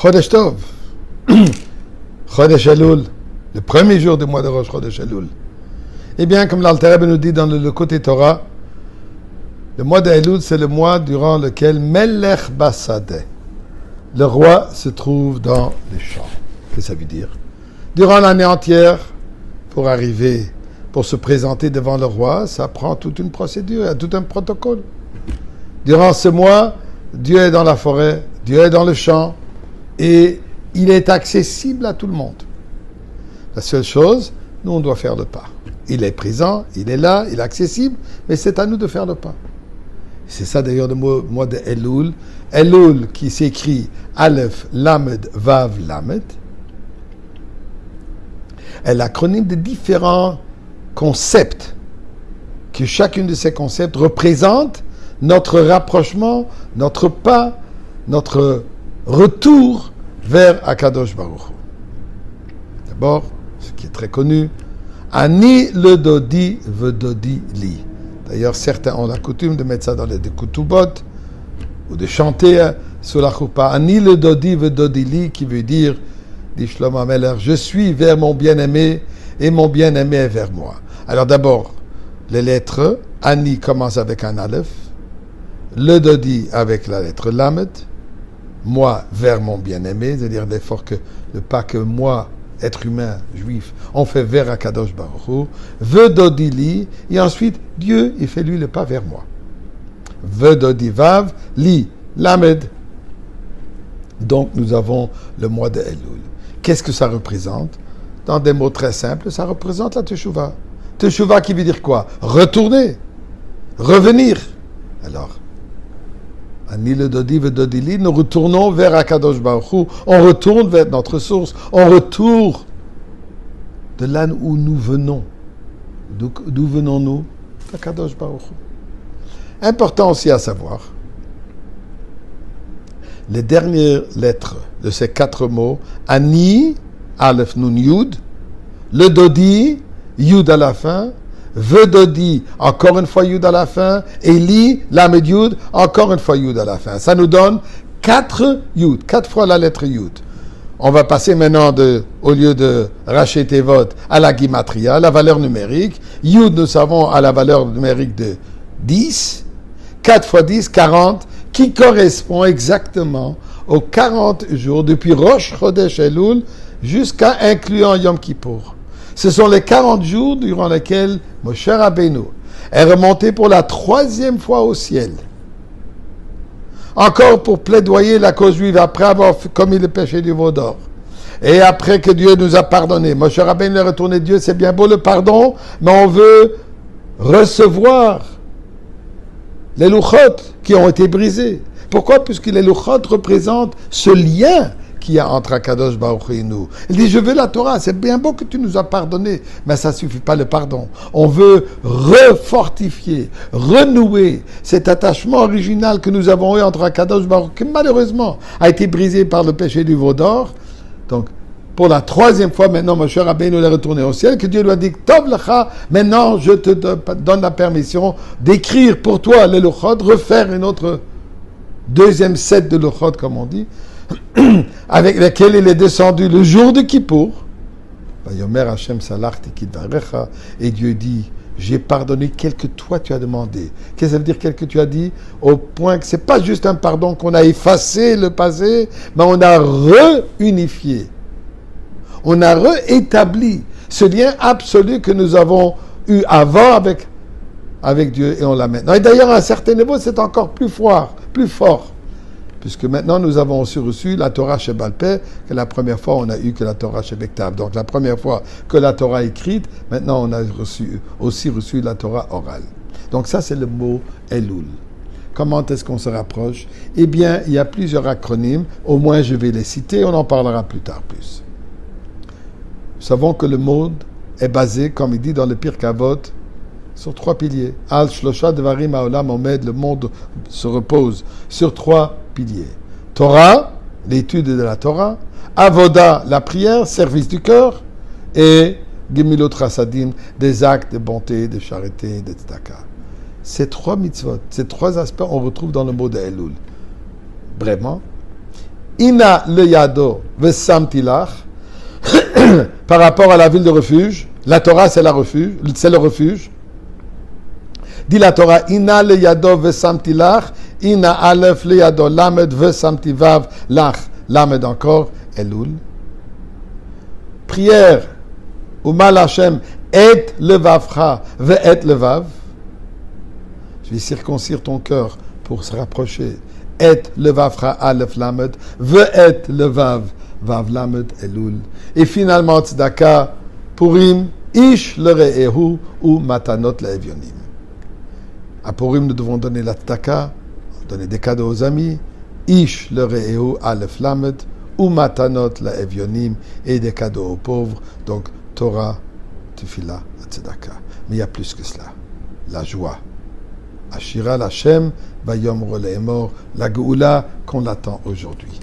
Chodesh Tov, Chodesh Elul, le premier jour du mois de Rosh Chodesh Elul. Eh bien, comme l'Alter Rebbe nous dit dans le côté Torah, le mois de Elul, c'est le mois durant lequel Melech Basadeh, le roi se trouve dans les champs. Qu'est-ce que ça veut dire? Durant l'année entière, pour arriver, pour se présenter devant le roi, ça prend toute une procédure, tout un protocole. Durant ce mois, Dieu est dans la forêt, Dieu est dans le champ, et il est accessible à tout le monde. La seule chose, nous, on doit faire le pas. Il est présent, il est là, il est accessible, mais c'est à nous de faire le pas. C'est ça d'ailleurs le mois de Elul. Elul qui s'écrit Aleph, Lamed, Vav, Lamed, est l'acronyme de différents concepts, que chacun de ces concepts représente notre rapprochement, notre pas, notre retour vers Akadosh Baruch Hu. D'abord, ce qui est très connu, Ani le dodi vedodi li. D'ailleurs, certains ont la coutume de mettre ça dans les ketubot ou de chanter sur la choupa. Ani le dodi vedodi li, qui veut dire, dit Shlomo Ameler, je suis vers mon bien-aimé et mon bien-aimé est vers moi. Alors d'abord, les lettres, Ani commence avec un Aleph, le dodi avec la lettre Lamed, moi vers mon bien-aimé, c'est-à-dire l'effort que le pas que moi, être humain, juif, on fait vers Akadosh Baruch Hu, vedodi li, et ensuite Dieu, il fait lui le pas vers moi. Vedodi vav, li, Lamed. Donc nous avons le mois de Elul. Qu'est-ce que ça représente? Dans des mots très simples, ça représente la Teshuvah. Teshuvah qui veut dire quoi? Retourner, revenir. Alors, Ani le dodi vedodi li, nous retournons vers Akadosh Baruch Hu, on retourne vers notre source, on retourne de là où nous venons. D'où venons-nous? Akadosh Baruch Hu. Important aussi à savoir, les dernières lettres de ces 4 mots, Ani, Aleph Nun Yud, le dodi, Yud à la fin, vedodi, encore une fois Yud à la fin, et li, Lamed Yud, encore une fois Yud à la fin. Ça nous donne 4 Yud, 4 fois la lettre Yud. On va passer maintenant au lieu de Raché Tevot à la Gimatria, la valeur numérique. Yud, nous savons, à la valeur numérique de 10. 4 fois 10, 40, qui correspond exactement aux 40 jours depuis Rosh Chodesh Elul jusqu'à incluant Yom Kippour. Ce sont les 40 jours durant lesquels Moshe Rabbeinu est remonté pour la 3e fois au ciel. Encore pour plaidoyer la cause juive après avoir commis le péché du veau d'or. Et après que Dieu nous a pardonné. Moshe Rabbeinu est retourné, Dieu, c'est bien beau le pardon, mais on veut recevoir les louchot qui ont été brisés. Pourquoi? Puisque les louchot représentent ce lien qu'il y a entre Akadosh Baruch Hu et nous. Il dit, je veux la Torah, c'est bien beau que tu nous as pardonné, mais ça ne suffit pas le pardon. On veut refortifier, renouer cet attachement original que nous avons eu entre Akadosh Baruch Hu, qui malheureusement a été brisé par le péché du veau d'or. Donc, pour la 3e fois, maintenant, Moshe Rabbeinu est retourné au ciel, que Dieu lui a dit, Tov lecha, maintenant je te donne la permission d'écrire pour toi les Luchot, refaire une autre 2e set de Luchot, comme on dit, avec lesquels il est descendu le jour de Kippour. Et Dieu dit, j'ai pardonné quel que toi tu as demandé. Qu'est-ce que ça veut dire quel que tu as dit? Au point que ce n'est pas juste un pardon qu'on a effacé le passé, mais on a réunifié. On a réétabli ce lien absolu que nous avons eu avant avec Dieu et on l'a maintenant. Et d'ailleurs, à un certain niveau, c'est encore plus fort. Puisque maintenant, nous avons aussi reçu la Torah chez Balpé, que la première fois, on a eu que la Torah chez Bektav. Donc, la première fois que la Torah écrite, maintenant, on a aussi reçu la Torah orale. Donc, ça, c'est le mot Elul. Comment est-ce qu'on se rapproche? Eh bien, il y a plusieurs acronymes. Au moins, je vais les citer. On en parlera plus tard plus. Nous savons que le monde est basé, comme il dit dans le Pirkei Avot, sur 3 piliers. Al Shlosha Devarim Haolam Omed, le monde se repose sur 3 piliers. Torah, l'étude de la Torah. Avoda, la prière, service du cœur. Et Gemilot Chasadim, des actes de bonté, de charité, de tzedaka. Ces 3 mitzvot, ces 3 aspects, on retrouve dans le mot de Elul. Vraiment, Ina le yado vesamtilach. Par rapport à la ville de refuge, la Torah c'est le refuge. Dit la Torah, Ina le yado vesamtilach, Ina alef le yado lamed vesamtivav lach, lamed encore, Elul. Prière, Umal Hashem, et levavcha, ve et levav. Je vais circoncire ton cœur pour se rapprocher. Et levavcha alef lamed, ve et levav, vav lamed Elul. Et finalement, tzedaka, Purim, ish le re'ehu, ou matanot le evyonim. À Purim, nous devons donner la tzedaka, donner des cadeaux aux amis, ish le re'ehu alef lamed, ou matanot la evyonim, et des cadeaux aux pauvres. Donc, Torah, Tefila, tzedaka. Mais il y a plus que cela. La joie. Ashira l'Hashem, Vayom Roleemor, la Geoula qu'on attend aujourd'hui.